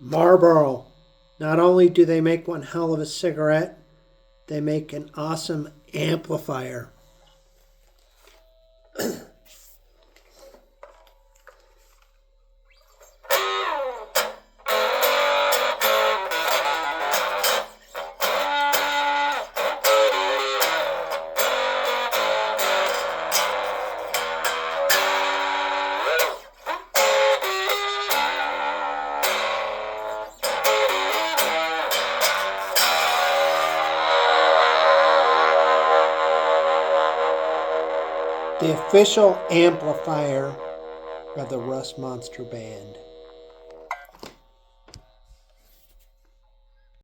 Marlboro. Not only do they make one hell of a cigarette, they make an awesome amplifier. The official amplifier of the Rust Monster Band.